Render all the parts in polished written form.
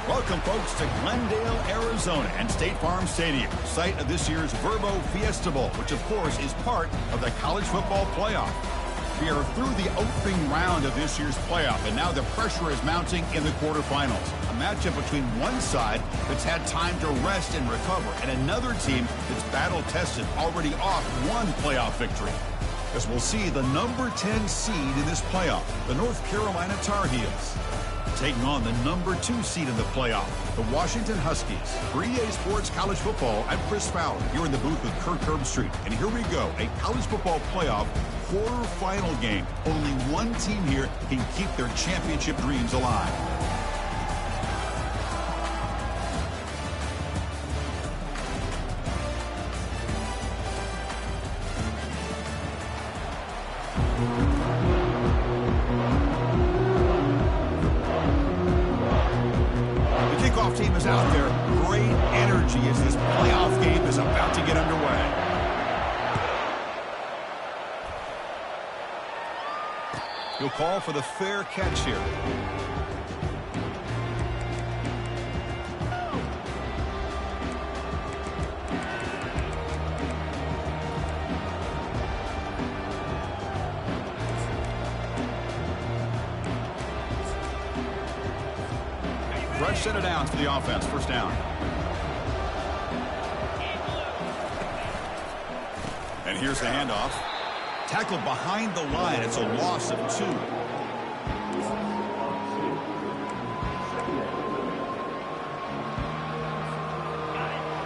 Welcome, folks, to Glendale, Arizona and State Farm Stadium, site of this year's Verbo Fiesta Bowl, which, of course, is part of the college football playoff. We are through the opening round of this year's playoff, and now the pressure is mounting in the quarterfinals. A matchup between one side that's had time to rest and recover, and another team that's battle-tested, already off one playoff victory. As we'll see the number 10 seed in this playoff, the North Carolina Tar Heels, taking on the number 2 seed in the playoff, the Washington Huskies. For EA Sports College Football, I'm Chris Fowler, here in the booth with Kirk Herbstreit. And here we go, a college football playoff quarterfinal game. Only one team here can keep their championship dreams alive. Team is out there. Great energy as this playoff game is about to get underway. He'll call for the fair catch here. Fresh set of downs for the offense. First down. And here's the handoff. Tackled behind the line. It's a loss of 2.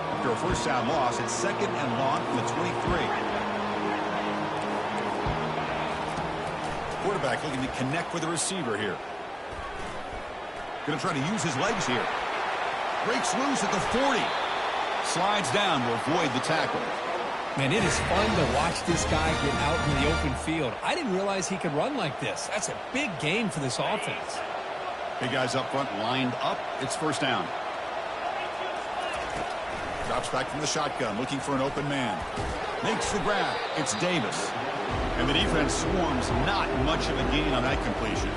After a first down loss, it's 2nd and long from the 23. Quarterback looking to connect with the receiver here. Going to try to use his legs here. Breaks loose at the 40. Slides down to avoid the tackle. Man, it is fun to watch this guy get out in the open field. I didn't realize he could run like this. That's a big game for this offense. Big guys up front lined up. It's first down. Drops back from the shotgun, looking for an open man. Makes the grab. It's Davis. And the defense swarms. Not much of a gain on that completion.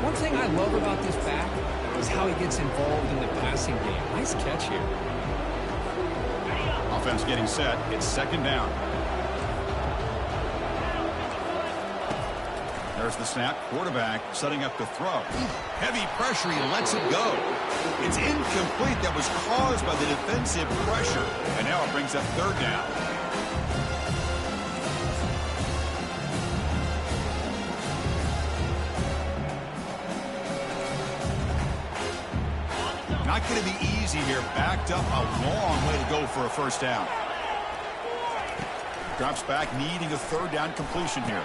One thing I love about this back is how he gets involved in the passing game. Nice catch here. Offense getting set. It's 2nd down. There's the snap. Quarterback setting up to throw. Heavy pressure. He lets it go. It's incomplete. That was caused by the defensive pressure. And now it brings up 3rd down. Not going to be easy here. Backed up a long way to go for a first down. Drops back, needing a 3rd down completion here.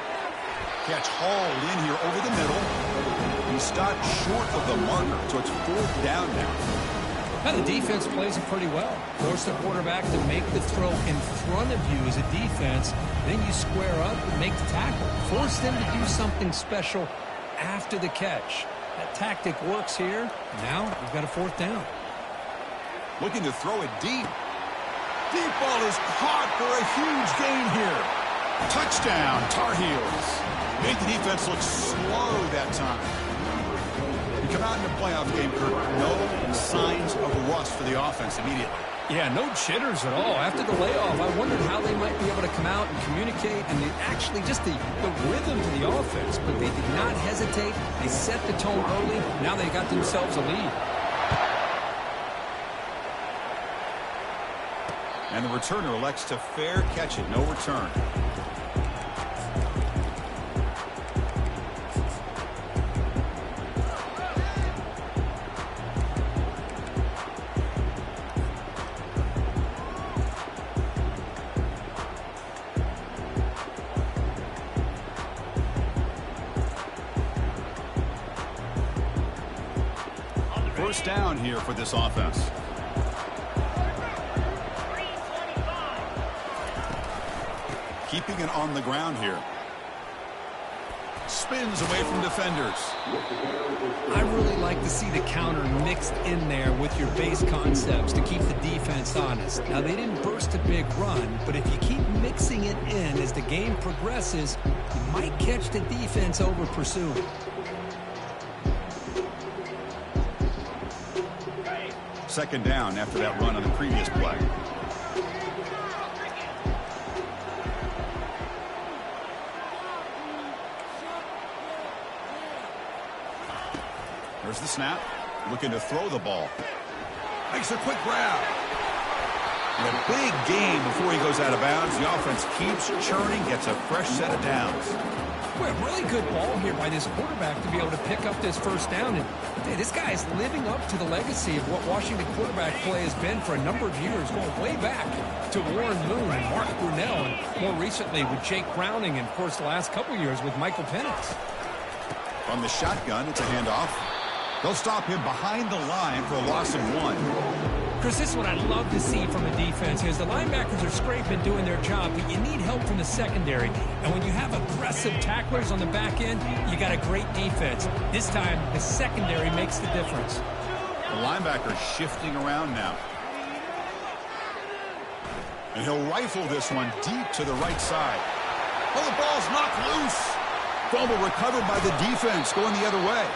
Catch hauled in here over the middle. He stopped short of the marker, so it's 4th down now. Now the defense plays it pretty well. Force the quarterback to make the throw in front of you as a defense. Then you square up and make the tackle. Force them to do something special after the catch. That tactic works here. Now we've got a 4th down. Looking to throw it deep. Deep ball is caught for a huge gain here. Touchdown, Tar Heels. Made the defense look slow that time. You come out in the playoff game, Kirk, no signs of rust for the offense immediately. Yeah, no jitters at all. After the layoff, I wondered how they might be able to come out and communicate and actually just the rhythm to the offense. But they did not hesitate. They set the tone early. Now they got themselves a lead. And the returner elects to fair catch it. No return. First down here for this offense. Keeping it on the ground here. Spins away from defenders. I really like to see the counter mixed in there with your base concepts to keep the defense honest. Now, they didn't burst a big run, but if you keep mixing it in as the game progresses, you might catch the defense over pursuing. Second down after that run on the previous play. There's the snap. Looking to throw the ball. Makes a quick grab. And a big gain before he goes out of bounds. The offense keeps churning, gets a fresh set of downs. Well, really good ball here by this quarterback to be able to pick up this first down. And hey, this guy is living up to the legacy of what Washington quarterback play has been for a number of years, going way back to Warren Moon and Mark Brunell, and more recently with Jake Browning, and, of course, the last couple years with Michael Penix. From the shotgun, it's a handoff. They'll stop him behind the line for a loss of 1. Chris, this is what I love to see from a defense is the linebackers are scraping, doing their job, but you need help from the secondary. And when you have aggressive tacklers on the back end, you got a great defense. This time, the secondary makes the difference. The linebacker's shifting around now. And he'll rifle this one deep to the right side. Oh, the ball's knocked loose. Fumble recovered by the defense, going the other way.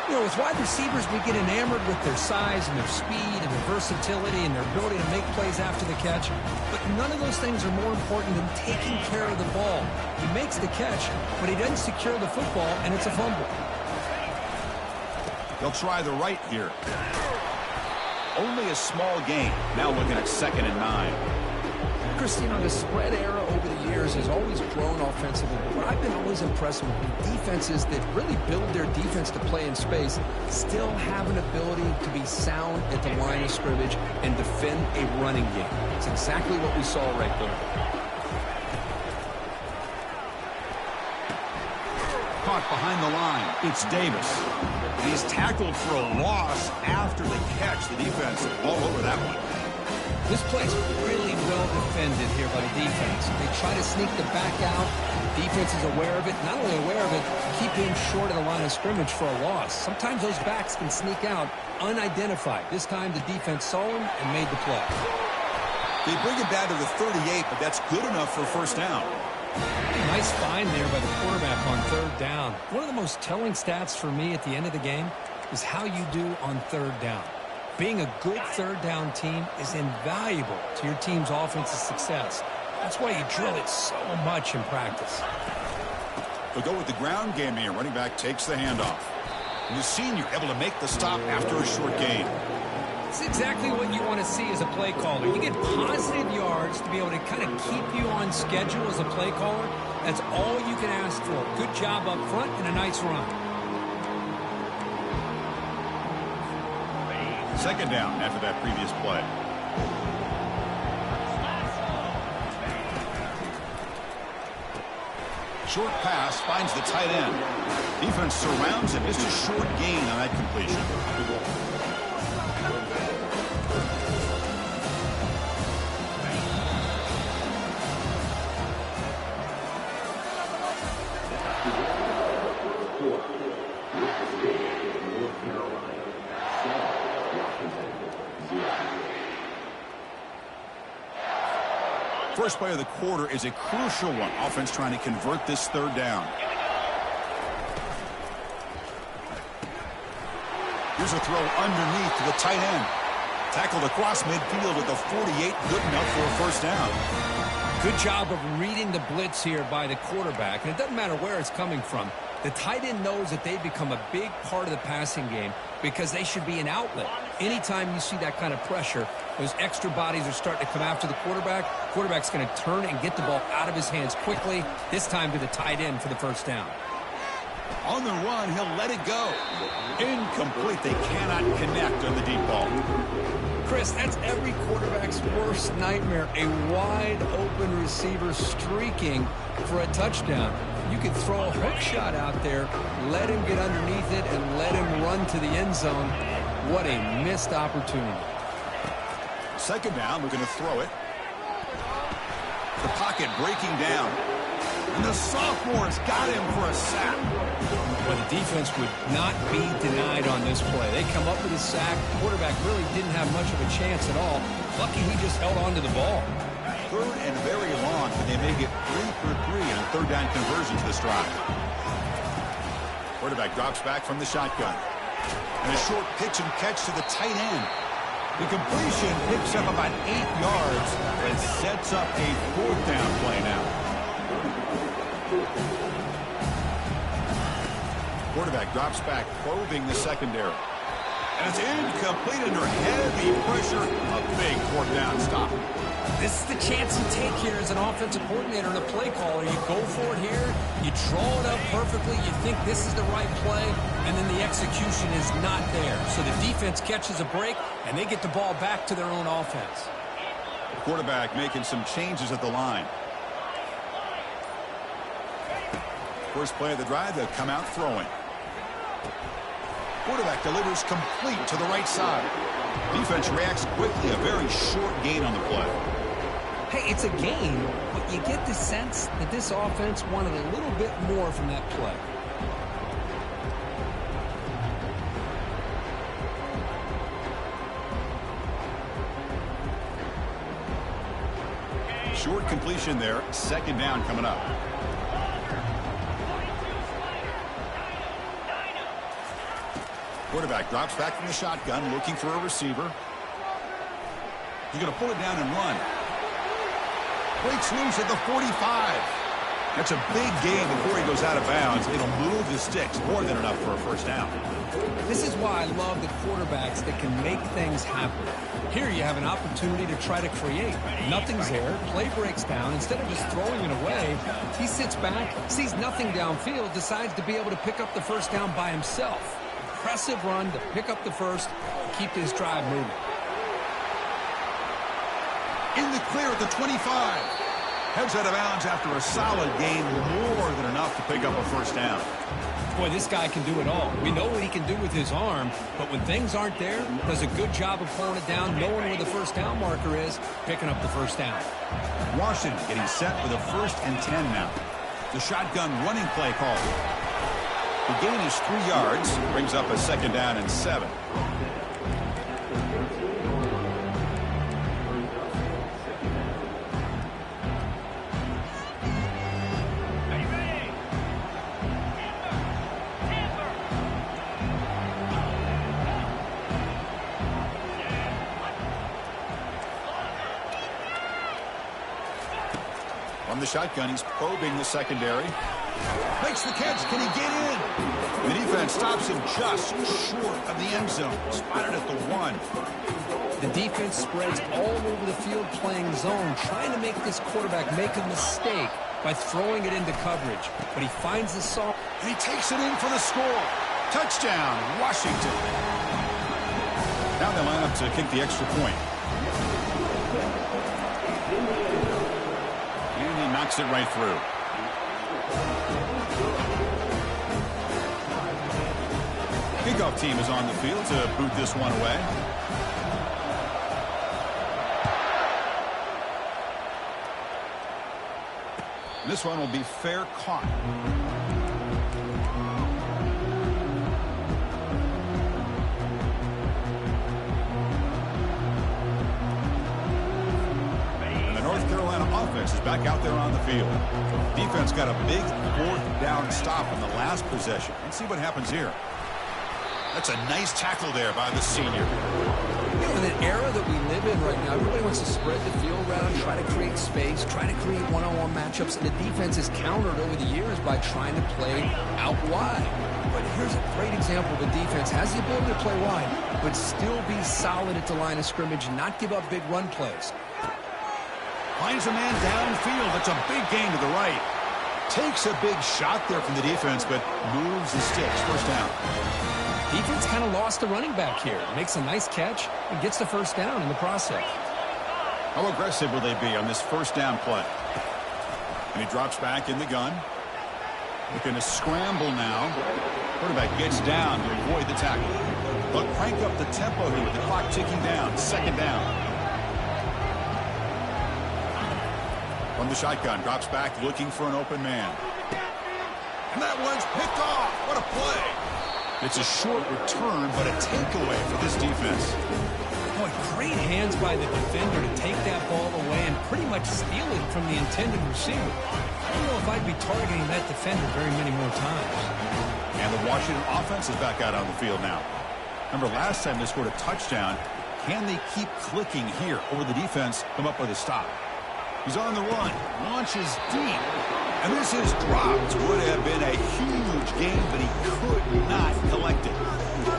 You know, with wide receivers, we get enamored with their size and their speed and their versatility and their ability to make plays after the catch. But none of those things are more important than taking care of the ball. He makes the catch, but he doesn't secure the football, and it's a fumble. They'll try the right here. Only a small gain. Now looking at 2nd and 9. Chris, you know, the spread era over the years has always grown offensively. But I've been always impressed with defenses that really build their defense to play in space, still have an ability to be sound at the line of scrimmage and defend a running game. It's exactly what we saw right there. Caught behind the line. It's Davis. And he's tackled for a loss after the catch. The defense all over that one. This play's really well defended here by the defense. They try to sneak the back out. Defense is aware of it. Not only aware of it, keep him short of the line of scrimmage for a loss. Sometimes those backs can sneak out unidentified. This time the defense saw him and made the play. They bring it down to the 38, but that's good enough for a first down. Nice find there by the quarterback on 3rd down. One of the most telling stats for me at the end of the game is how you do on 3rd down. Being a good 3rd down team is invaluable to your team's offensive success. That's why you drill it so much in practice. They'll go with the ground game here. Running back takes the handoff. And the senior able to make the stop after a short gain. It's exactly what you want to see as a play caller. You get positive yards to be able to kind of keep you on schedule as a play caller. That's all you can ask for. Good job up front and a nice run. 2nd down after that previous play. Short pass finds the tight end. Defense surrounds him. It's a short gain on that completion. First play of the quarter is a crucial one. Offense trying to convert this 3rd down. Here's a throw underneath to the tight end. Tackled across midfield at the 48. Good enough for a first down. Good job of reading the blitz here by the quarterback. And it doesn't matter where it's coming from. The tight end knows that they become a big part of the passing game because they should be an outlet. Anytime you see that kind of pressure, those extra bodies are starting to come after the quarterback. Quarterback's going to turn and get the ball out of his hands quickly, this time to the tight end for the first down. On the run, he'll let it go. Incomplete. They cannot connect on the deep ball. Chris, that's every quarterback's worst nightmare. A wide-open receiver streaking for a touchdown. You can throw a hook shot out there, let him get underneath it, and let him run to the end zone. What a missed opportunity. 2nd down, we're going to throw it. The pocket breaking down. And the sophomore's got him for a sack. Well, the defense would not be denied on this play. They come up with a sack. The quarterback really didn't have much of a chance at all. Lucky he just held on to the ball. 3rd and very long, and they make it 3 for 3 on 3rd down conversions this drive. Quarterback drops back from the shotgun. And a short pitch and catch to the tight end. The completion picks up about 8 yards, but sets up a 4th down play now. Quarterback drops back, probing the secondary. And it's incomplete under heavy pressure. A big 4th down stop. This is the chance you take here as an offensive coordinator and a play caller. You go for it here, you draw it up perfectly, you think this is the right play, and then the execution is not there. So the defense catches a break, and they get the ball back to their own offense. The quarterback making some changes at the line. First play of the drive, they'll come out throwing. Quarterback delivers complete to the right side. Defense reacts quickly, a very short gain on the play. Hey, it's a gain, but you get the sense that this offense wanted a little bit more from that play. Short completion there, 2nd down coming up. Quarterback drops back from the shotgun, looking for a receiver. He's going to pull it down and run. Breaks loose at the 45. That's a big gain before he goes out of bounds. It'll move the sticks, more than enough for a 1st down. This is why I love the quarterbacks that can make things happen. Here you have an opportunity to try to create. Nothing's there. Play breaks down. Instead of just throwing it away, he sits back, sees nothing downfield, decides to be able to pick up the 1st down by himself. Impressive run to pick up the 1st, keep this drive moving. In the clear at the 25. Heads out of bounds after a solid gain, more than enough to pick up a 1st down. Boy, this guy can do it all. We know what he can do with his arm, but when things aren't there, does a good job of pulling it down, knowing where the 1st down marker is, picking up the 1st down. Washington getting set with a 1st and 10 now. The shotgun running play call. The gain is 3 yards, brings up a 2nd down and 7. On the shotgun, he's probing the secondary. Makes the catch. Can he get in? The defense stops him just short of the end zone. Spotted at the 1. The defense spreads all over the field playing zone, trying to make this quarterback make a mistake by throwing it into coverage. But he finds the saw. And he takes it in for the score. Touchdown, Washington. Now they line up to kick the extra point. And he knocks it right through. Kickoff team is on the field to boot this one away. This one will be fair caught. And the North Carolina offense is back out there on the field. Defense got a big 4th down stop on the last possession. Let's see what happens here. That's a nice tackle there by the senior. You know, in an era that we live in right now, everybody wants to spread the field around, try to create space, try to create one-on-one matchups, and the defense is countered over the years by trying to play out wide. But here's a great example of a defense has the ability to play wide, but still be solid at the line of scrimmage and not give up big run plays. Finds a man downfield. That's a big gain to the right. Takes a big shot there from the defense, but moves the sticks. 1st down. Defense kind of lost the running back here. Makes a nice catch and gets the 1st down in the process. How aggressive will they be on this 1st down play? And he drops back in the gun. Looking to scramble now. Quarterback gets down to avoid the tackle. But crank up the tempo here with the clock ticking down. 2nd down. From the shotgun, drops back looking for an open man. And that one's picked off. What a play. It's a short return, but a takeaway for this defense. Boy, great hands by the defender to take that ball away and pretty much steal it from the intended receiver. I don't know if I'd be targeting that defender very many more times. And the Washington offense is back out on the field now. Remember last time they scored a touchdown, Can they keep clicking here, or will the defense come up with a stop? He's on the run, launches deep, and this is dropped. Would have been a huge game, but he could not collect it.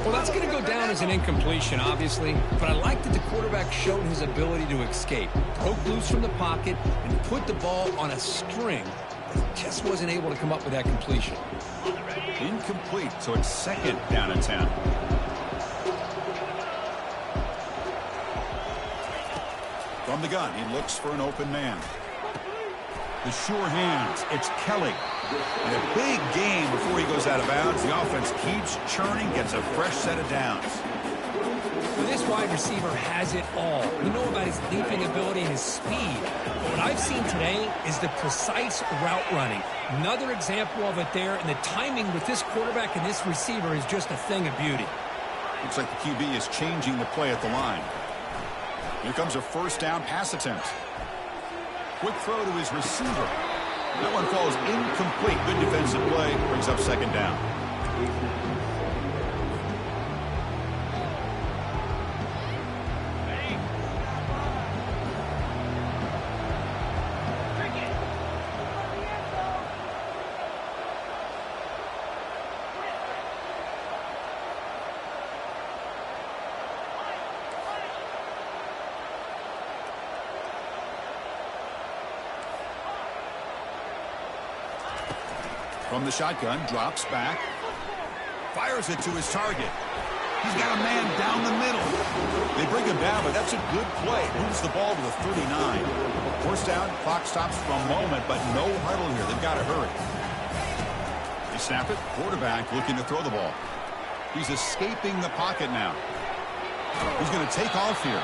Well, that's going to go down as an incompletion, obviously, but I like that the quarterback showed his ability to escape, broke loose from the pocket, and put the ball on a string. Just wasn't able to come up with that completion. Incomplete, so it's second down and 10. From the gun, he looks for an open man. The sure hands, it's Kelly. And a big game before he goes out of bounds. The offense keeps churning, gets a fresh set of downs. Well, this wide receiver has it all. We know about his leaping ability and his speed. But what I've seen today is the precise route running. Another example of it there, and the timing with this quarterback and this receiver is just a thing of beauty. Looks like the QB is changing the play at the line. Here comes a first down pass attempt. Quick throw to his receiver. That one falls incomplete. Good defensive play. Brings up second down. From the shotgun, drops back, fires it to his target. He's got a man down the middle. They bring him down, but that's a good play. Moves the ball to the 39. First down, clock stops for a moment, but no huddle here. They've got to hurry. They snap it. Quarterback looking to throw the ball. He's escaping the pocket now. He's going to take off here.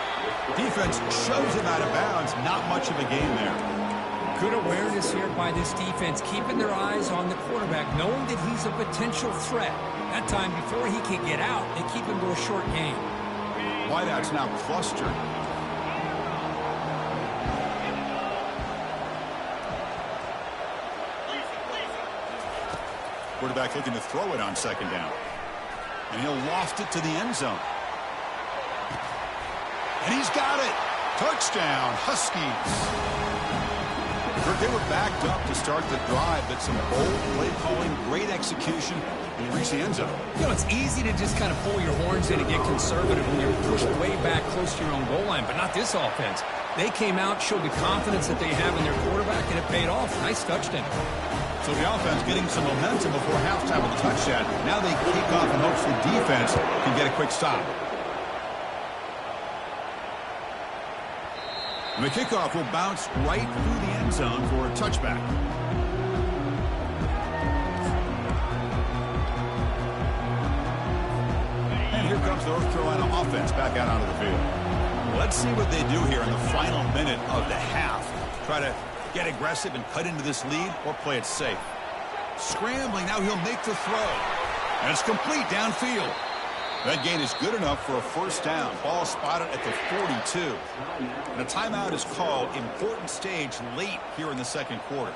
Defense shoves him out of bounds. Not much of a gain there. Good awareness here by this defense, keeping their eyes on the quarterback, knowing that he's a potential threat. That time, before he can get out, they keep him to a short game. Wideouts now clustered. Quarterback looking to throw it on second down. And he'll loft it to the end zone. And he's got it. Touchdown, Huskies. They were backed up to start the drive, but some bold play calling, great execution, and they reach the end zone. You know, it's easy to just kind of pull your horns in and get conservative when you're pushed way back close to your own goal line, but not this offense. They came out, showed the confidence that they have in their quarterback, and it paid off. Nice touchdown. So the offense getting some momentum before halftime with a touchdown. Now they kick off and hopes the defense can get a quick stop. And the kickoff will bounce right through the end zone for a touchback. And here comes the North Carolina offense back out onto the field. Let's see what they do here in the final minute of the half. Try to get aggressive and cut into this lead, or play it safe. Scrambling, now he'll make the throw. And it's complete downfield. That gain is good enough for a first down. Ball spotted at the 42. And a timeout is called. Important stage late here in the second quarter.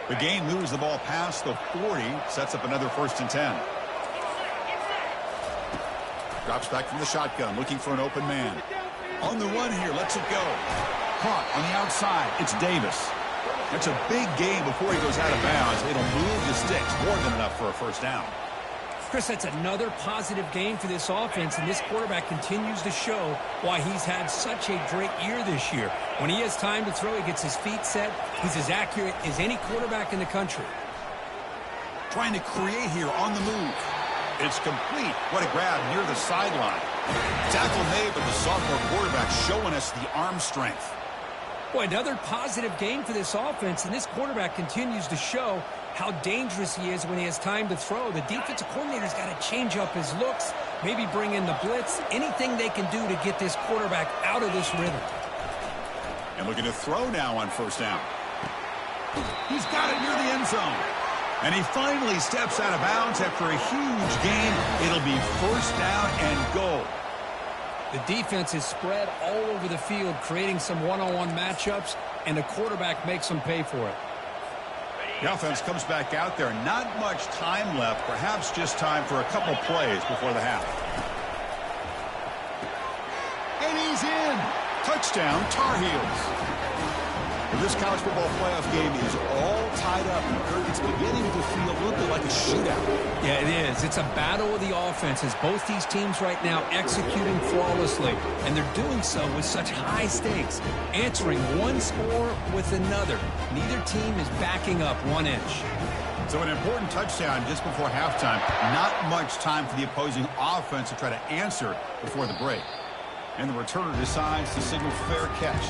The game moves the ball past the 40. Sets up another first and 10. Drops back from the shotgun, looking for an open man. On the run here, lets it go. Caught on the outside, it's Davis. That's a big game before he goes out of bounds. It'll move the sticks, more than enough for a first down. Chris, that's another positive game for this offense, and this quarterback continues to show why he's had such a great year this year. When he has time to throw, he gets his feet set. He's as accurate as any quarterback in the country. Trying to create here on the move. It's complete. What a grab near the sideline. Tackle made, but the sophomore quarterback showing us the arm strength. Boy, another positive game for this offense, and this quarterback continues to show how dangerous he is when he has time to throw. The defensive coordinator's got to change up his looks, maybe bring in the blitz, anything they can do to get this quarterback out of this rhythm. And looking to throw now on first down. He's got it near the end zone. And he finally steps out of bounds after a huge gain. It'll be first down and goal. The defense is spread all over the field, creating some one-on-one matchups, and the quarterback makes them pay for it. The offense comes back out there. Not much time left. Perhaps just time for a couple plays before the half. And he's in. Touchdown, Tar Heels. Well, this college football playoff game is all tied up. It's beginning to feel a little bit like a shootout. Yeah, it is. It's a battle of the offenses. Both these teams right now executing flawlessly, and they're doing so with such high stakes, answering one score with another. Neither team is backing up 1 inch. So an important touchdown just before halftime. Not much time for the opposing offense to try to answer before the break. And the returner decides to signal fair catch.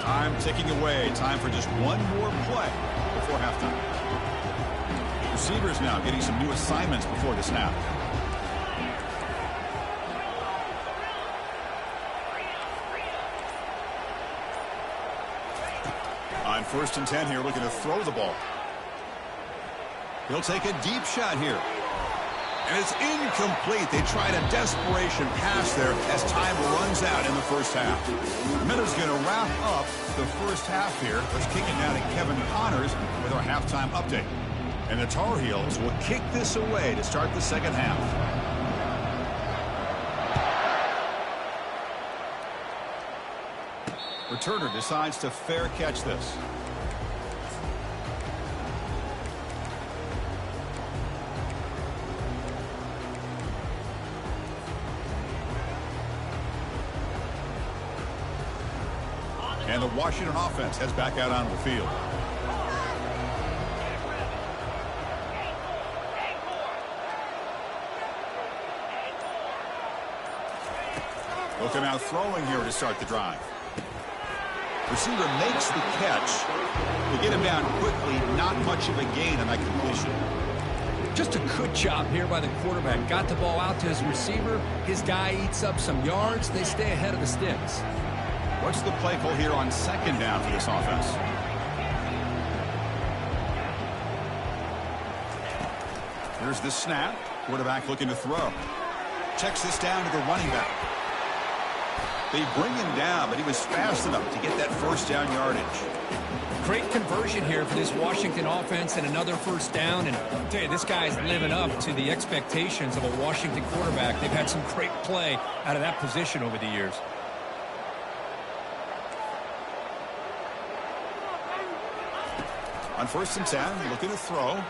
Time ticking away. Time for just one more play before halftime. Receivers now getting some new assignments before the snap. On 1st and 10 here, looking to throw the ball. He'll take a deep shot here. And it's incomplete. They tried a desperation pass there as time runs out in the first half. Minna's going to wrap up the first half here. Let's kick it now to Kevin Connors with our halftime update. And the Tar Heels will kick this away to start the second half. Returner decides to fair catch this. And the Washington offense heads back out onto the field. Look at now throwing here to start the drive. Receiver makes the catch. They get him down quickly. Not much of a gain on that completion. Just a good job here by the quarterback. Got the ball out to his receiver. His guy eats up some yards. They stay ahead of the sticks. What's the play call here on 2nd down for this offense? Here's the snap. Quarterback looking to throw. Checks this down to the running back. They bring him down, but he was fast enough to get that first down yardage. Great conversion here for this Washington offense and another first down. And I'll tell you, this guy's living up to the expectations of a Washington quarterback. They've had some great play out of that position over the years. On 1st and 10, looking to throw.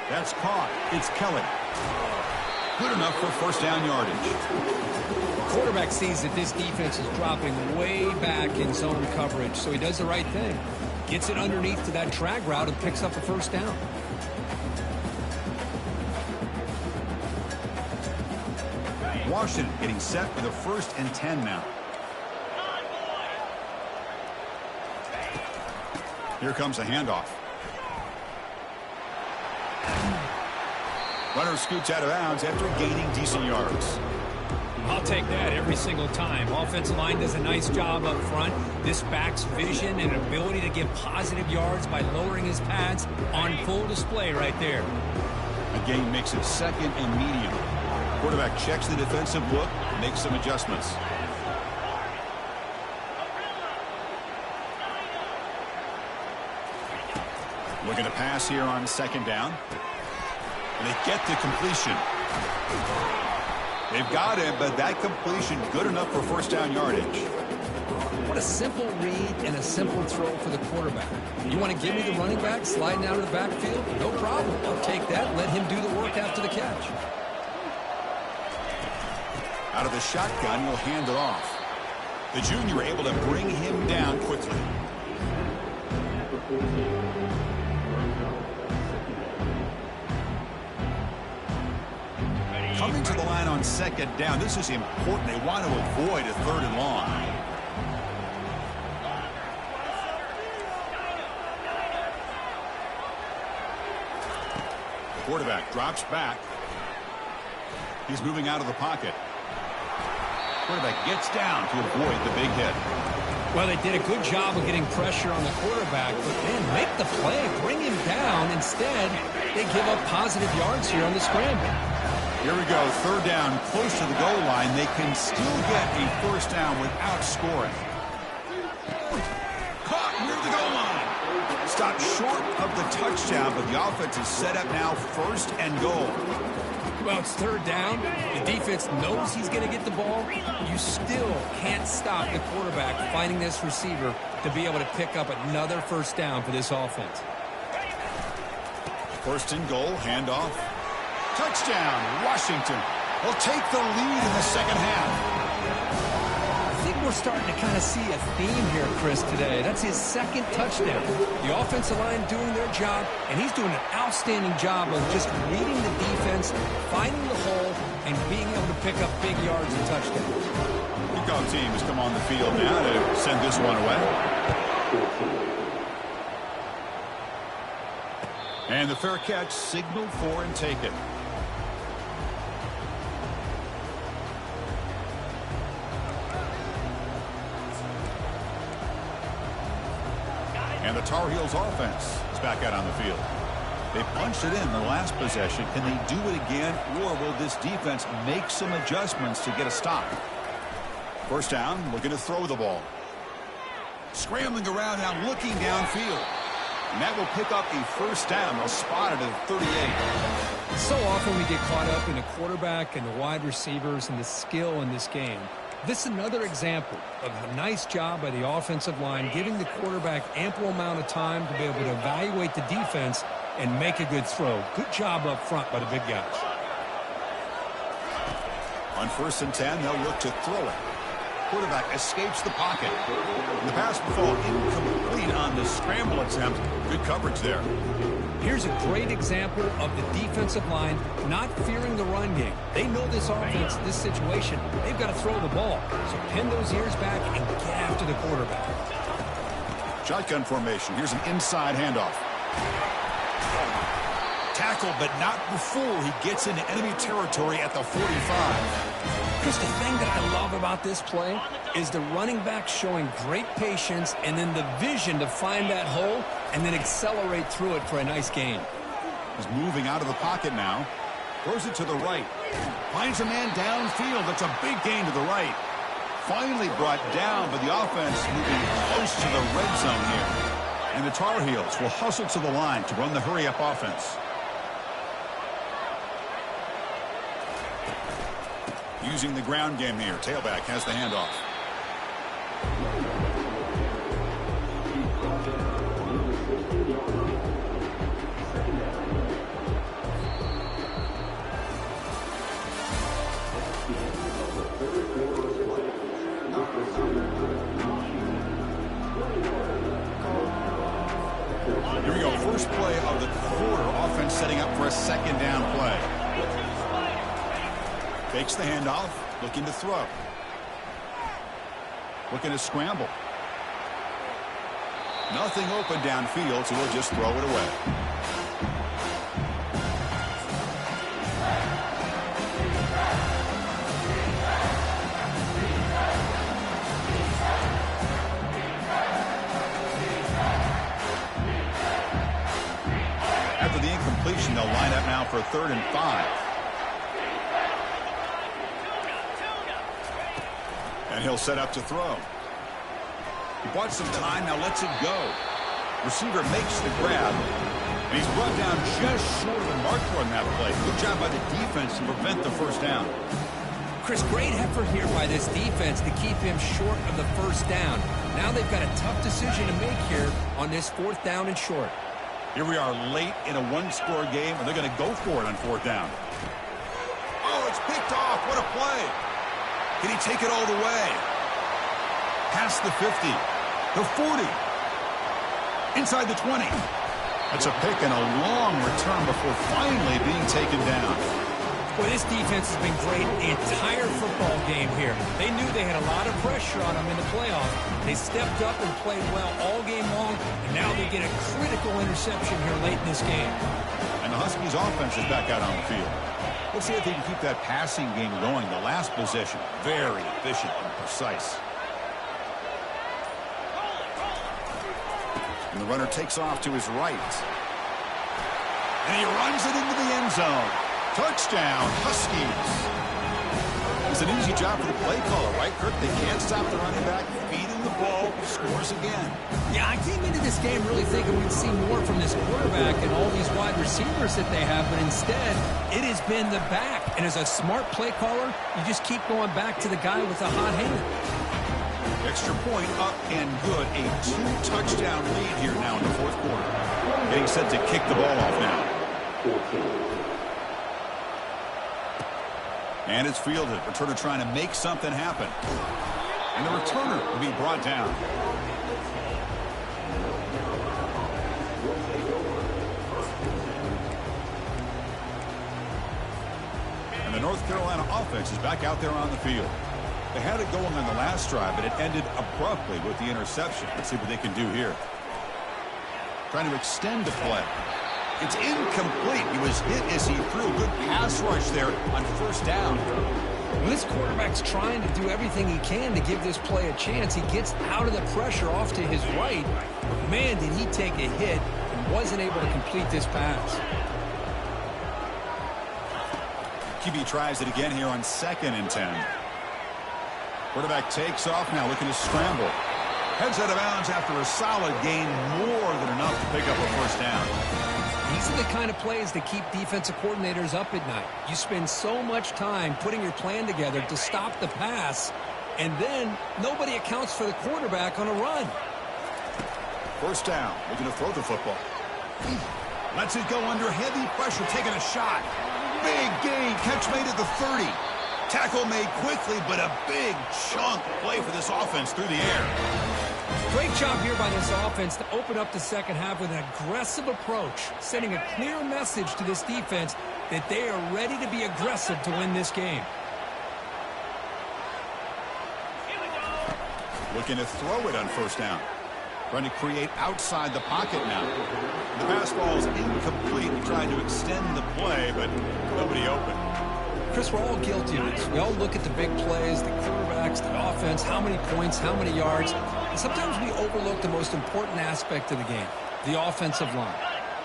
That's caught. It's Kelly. Good enough for first down yardage. Quarterback sees that this defense is dropping way back in zone coverage, so he does the right thing. Gets it underneath to that drag route and picks up a first down. Washington getting set for the 1st and 10 now. Here comes a handoff. Runner scoots out of bounds after gaining decent yards. I'll take that every single time. Offensive line does a nice job up front. This back's vision and ability to get positive yards by lowering his pads on full display right there. The game makes it 2nd and medium. Quarterback checks the defensive look, makes some adjustments. Looking to pass here on 2nd down. And they get the completion. They've got it, but that completion good enough for first down yardage. What a simple read and a simple throw for the quarterback. You want to give me the running back sliding out of the backfield? No problem. I'll take that. Let him do the work after the catch. Out of the shotgun, he'll hand it off. The junior able to bring him down quickly. Coming to the line on 2nd down. This is important. They want to avoid a 3rd and long. The quarterback drops back. He's moving out of the pocket. Quarterback gets down to avoid the big hit. Well, they did a good job of getting pressure on the quarterback, but then make the play, bring him down. Instead, they give up positive yards here on the scramble. Here we go, third down, close to the goal line. They can still get a first down without scoring. Caught near the goal line. Stopped short of the touchdown, but the offense is set up now, first and goal. Well, it's third down. The defense knows he's going to get the ball. You still can't stop the quarterback finding this receiver to be able to pick up another first down for this offense. First and goal, handoff. Touchdown, Washington will take the lead in the second half. I think we're starting to kind of see a theme here, Chris, today. That's his second touchdown. The offensive line doing their job, and he's doing an outstanding job of just reading the defense, finding the hole, and being able to pick up big yards and touchdowns. Kickoff team has come on the field now to send this one away. And the fair catch signaled for and taken. And the Tar Heels offense is back out on the field. They punched it in the last possession. Can they do it again, or will this defense make some adjustments to get a stop? First down, looking to throw the ball. Scrambling around now, looking downfield. And that will pick up a first down. They'll spot it at 38. So often we get caught up in the quarterback and the wide receivers and the skill in this game. This is another example of a nice job by the offensive line, giving the quarterback ample amount of time to be able to evaluate the defense and make a good throw. Good job up front by the big guys. On first and 10, they'll look to throw it. Quarterback escapes the pocket. The pass will fall incomplete on the scramble attempt. Good coverage there. Here's a great example of the defensive line not fearing the run game. They know this offense, this situation, they've got to throw the ball. So pin those ears back and get after the quarterback. Shotgun formation. Here's an inside handoff. Tackled, but not before he gets into enemy territory at the 45. Chris, the thing that I love about this play is the running back showing great patience and then the vision to find that hole and then accelerate through it for a nice gain. He's moving out of the pocket now. Throws it to the right. Finds a man downfield. That's a big gain to the right. Finally brought down, but the offense moving close to the red zone here. And the Tar Heels will hustle to the line to run the hurry-up offense. Using the ground game here. Tailback has the handoff. Here we go. First play of the quarter. Offense setting up for a second down play. Takes the handoff, looking to throw. Looking to scramble. Nothing open downfield, so we'll just throw it away. After the incompletion, they'll line up now for a 3rd and 5. And he'll set up to throw. He bought some time, now lets it go. Receiver makes the grab. And he's brought down just short of the marker on that play. Good job by the defense to prevent the first down. Chris, great effort here by this defense to keep him short of the first down. Now they've got a tough decision to make here on this 4th down and short. Here we are late in a one-score game, and they're going to go for it on 4th down. Oh, it's picked off. What a play. Can he take it all the way? Past the 50. The 40. Inside the 20. That's a pick and a long return before finally being taken down. Well, this defense has been great the entire football game here. They knew they had a lot of pressure on them in the playoff. They stepped up and played well all game long, and now they get a critical interception here late in this game. And the Huskies offense is back out on the field. Let's see if they can keep that passing game going. The last possession, very efficient and precise. And the runner takes off to his right. And he runs it into the end zone. Touchdown, Huskies. It's an easy job for the play caller, right, Kirk? They can't stop the running back, feed him the ball, scores again. Yeah, I came into this game really thinking we'd see more from this quarterback and all these wide receivers that they have, but instead, it has been the back. And as a smart play caller, you just keep going back to the guy with the hot hand. Extra point up and good. A 2-touchdown lead here now in the fourth quarter. Getting set to kick the ball off now. And it's fielded. Returner trying to make something happen. And the returner will be brought down. And the North Carolina offense is back out there on the field. They had it going on the last drive, but it ended abruptly with the interception. Let's see what they can do here. Trying to extend the play. It's incomplete. He was hit as he threw. Good pass rush there on first down. Well, this quarterback's trying to do everything he can to give this play a chance. He gets out of the pressure off to his right. But man, did he take a hit and wasn't able to complete this pass. QB tries it again here on 2nd and 10. Quarterback takes off now, looking to scramble. Heads out of bounds after a solid gain, more than enough to pick up a first down. These are the kind of plays that keep defensive coordinators up at night. You spend so much time putting your plan together to stop the pass, and then nobody accounts for the quarterback on a run. First down, looking to throw the football. Lets it go under heavy pressure, taking a shot. Big gain, catch made at the 30. Tackle made quickly, but a big chunk play for this offense through the air. Great job here by this offense to open up the second half with an aggressive approach, sending a clear message to this defense that they are ready to be aggressive to win this game. Looking to throw it on first down. Trying to create outside the pocket now. The pass ball is incomplete. He tried to extend the play, but nobody open. Chris, we're all guilty of this. We all look at the big plays, the quarterbacks, the offense, how many points, how many yards. And sometimes we overlook the most important aspect of the game, the offensive line.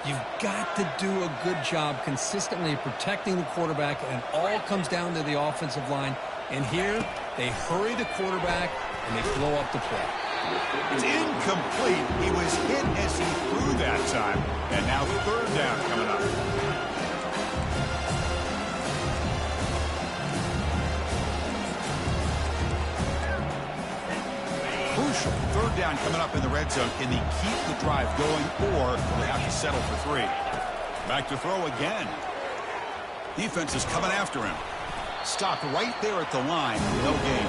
You've got to do a good job consistently protecting the quarterback, and it all comes down to the offensive line. And here, they hurry the quarterback, and they blow up the play. It's incomplete. He was hit as he threw that time. And now third down coming up. Crucial. Third down coming up in the red zone. Can they keep the drive going, or will they have to settle for 3? Back to throw again. Defense is coming after him. Stopped right there at the line. No gain.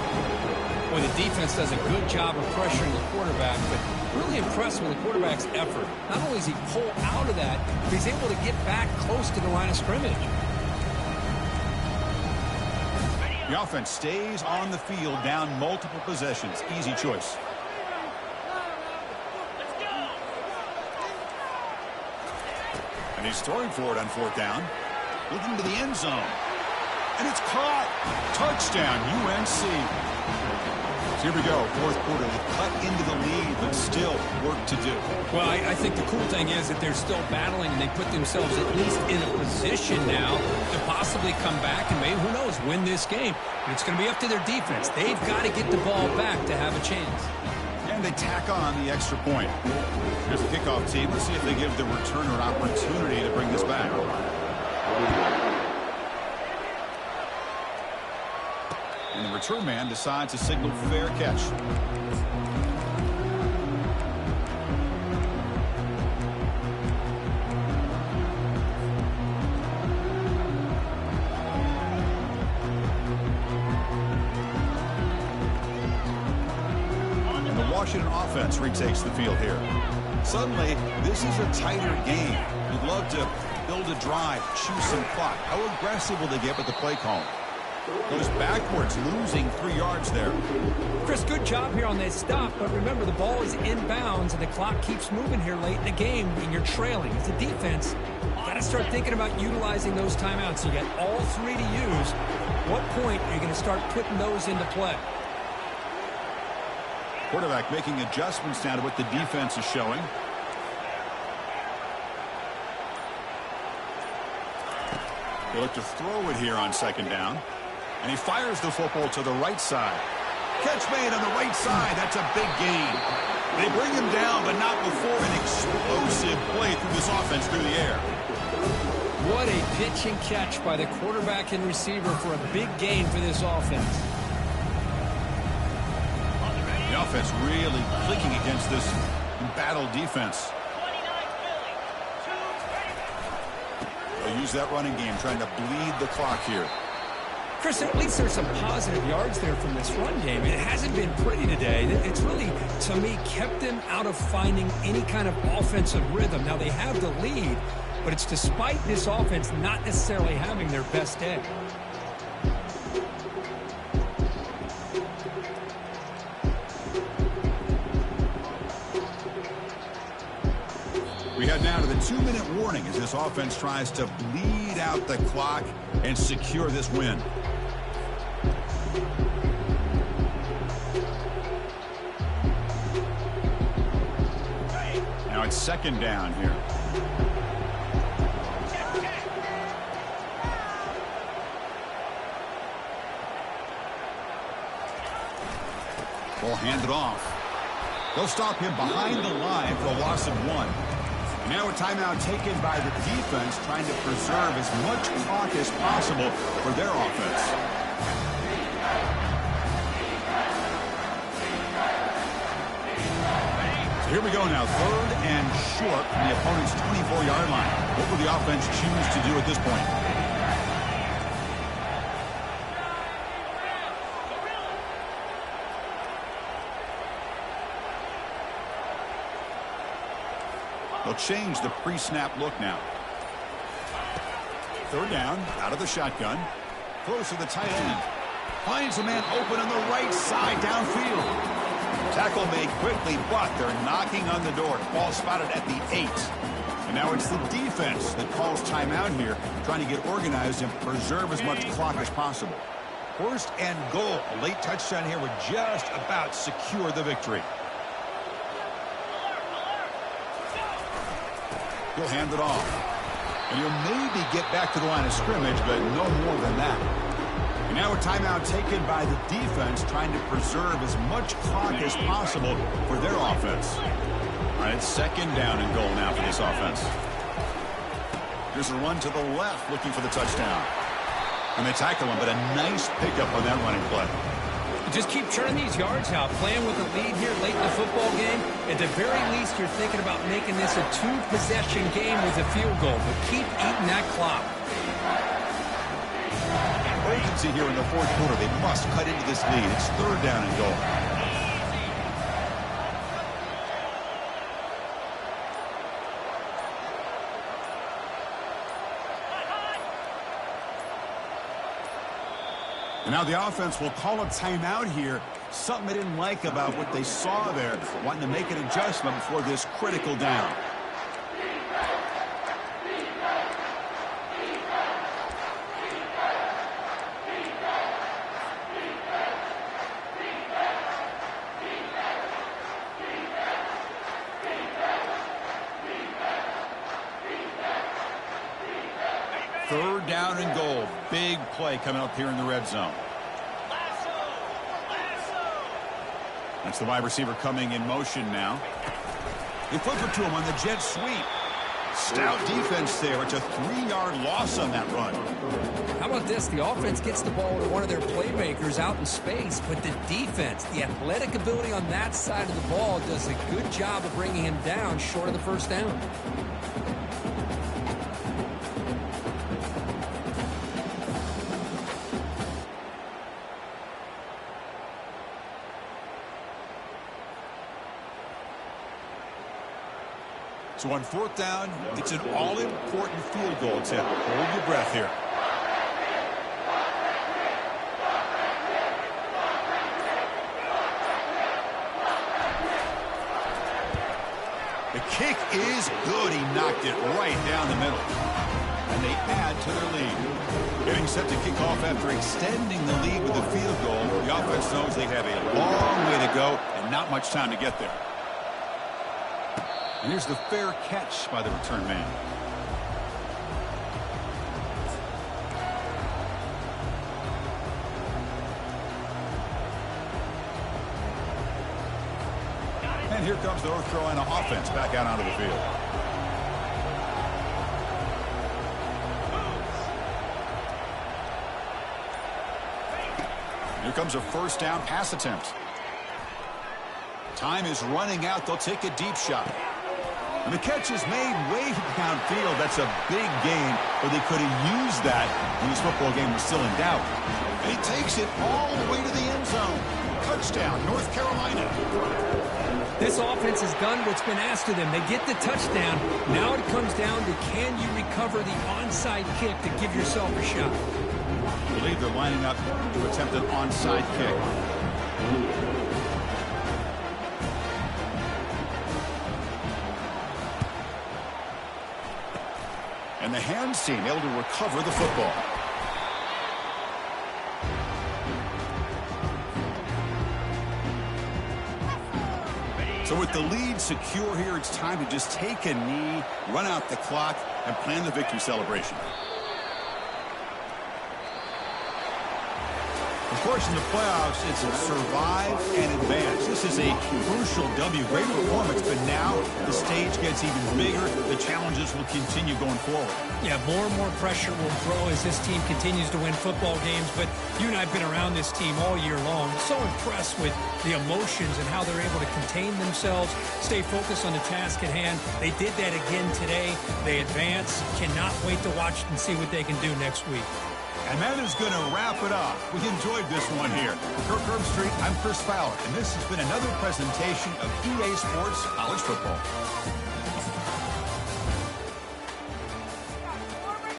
Well, the defense does a good job of pressuring the quarterback, but really impressed with the quarterback's effort. Not only does he pull out of that, but he's able to get back close to the line of scrimmage. The offense stays on the field, down multiple possessions. Easy choice. And he's throwing for it on fourth down. Looking to the end zone. And it's caught. Touchdown, UNC. So here we go, fourth quarter. They cut into the lead, but still work to do. Well, I think the cool thing is that they're still battling, and they put themselves at least in a position now to possibly come back and maybe, who knows, win this game. But it's going to be up to their defense. They've got to get the ball back to have a chance. And they tack on the extra point. Here's the kickoff team. Let's see if they give the returner an opportunity to bring this back. And the return man decides to signal fair catch. And the Washington offense retakes the field here. Suddenly, this is a tighter game. You'd love to build a drive, choose some clock. How aggressive will they get with the play call? Goes backwards, losing 3 yards there. Chris, good job here on that stop, but remember, the ball is inbounds, and the clock keeps moving here late in the game, and you're trailing. As a defense, you got to start thinking about utilizing those timeouts. You got all 3 to use. What point are you going to start putting those into play? Quarterback making adjustments now to what the defense is showing. They look to throw it here on second down. And he fires the football to the right side. Catch made on the right side. That's a big gain. They bring him down, but not before an explosive play through this offense through the air. What a pitch and catch by the quarterback and receiver for a big gain for this offense. The offense really clicking against this battle defense. They'll use that running game, trying to bleed the clock here. Chris, at least there's some positive yards there from this run game. It hasn't been pretty today. It's really, to me, kept them out of finding any kind of offensive rhythm. Now, they have the lead, but it's despite this offense not necessarily having their best day. We head now to the 2-minute warning as this offense tries to bleed out the clock and secure this win. Now it's second down here. Ball handed off. They'll stop him behind the line for a loss of 1. Now a timeout taken by the defense, trying to preserve as much clock as possible for their offense. So here we go now, 3rd and short from the opponent's 24-yard line. What will the offense choose to do at this point? They'll change the pre-snap look now. 3rd down, out of the shotgun. Close to the tight end. Finds a man open on the right side downfield. Tackle made quickly, but they're knocking on the door. Ball spotted at the 8. And now it's the defense that calls timeout here, trying to get organized and preserve as much clock as possible. 1st and goal. A late touchdown here would just about secure the victory. He'll hand it off. And he'll maybe get back to the line of scrimmage, but no more than that. And now a timeout taken by the defense, trying to preserve as much clock as possible for their offense. All right, it's second down and goal now for this offense. Here's a run to the left, looking for the touchdown. And they tackle him, but a nice pickup on that running play. Just keep churning these yards out, playing with a lead here late in the football game. At the very least, you're thinking about making this a 2-possession game with a field goal, but keep eating that clock. Urgency here in the 4th quarter. They must cut into this lead. It's 3rd down and goal. And now the offense will call a timeout here. Something they didn't like about what they saw there. Wanting to make an adjustment before this critical down. Third down and goal. Big play coming up here in the red zone. That's the wide receiver coming in motion now. They flip it to him on the jet sweep. Stout defense there. It's a 3-yard loss on that run. How about this? The offense gets the ball to one of their playmakers out in space, but the defense, the athletic ability on that side of the ball does a good job of bringing him down short of the 1st down. So on 4th down, it's an all-important field goal attempt. Hold your breath here. The kick is good. He knocked it right down the middle. And they add to their lead. Getting set to kick off after extending the lead with a field goal. The offense knows they have a long way to go and not much time to get there. And here's the fair catch by the return man. And here comes the North Carolina offense back out onto the field. Here comes a first down pass attempt. Time is running out. They'll take a deep shot. And the catch is made way downfield. That's a big gain, but they could have used that when this football game was still in doubt. And he takes it all the way to the end zone. Touchdown, North Carolina. This offense has done what's been asked of them. They get the touchdown. Now it comes down to, can you recover the onside kick to give yourself a shot? I believe they're lining up to attempt an onside kick. And the hands team able to recover the football. So with the lead secure here, it's time to just take a knee, run out the clock, and plan the victory celebration. Of course, in the playoffs, it's survive and advance. This is a crucial W. Great performance, but now the stage gets even bigger. The challenges will continue going forward. Yeah, more and more pressure will grow as this team continues to win football games. But you and I have been around this team all year long. So impressed with the emotions and how they're able to contain themselves, stay focused on the task at hand. They did that again today. They advance. Cannot wait to watch and see what they can do next week. And that is going to wrap it up. We enjoyed this one here. For Kirk Herbstreit, I'm Chris Fowler, and this has been another presentation of EA Sports College Football.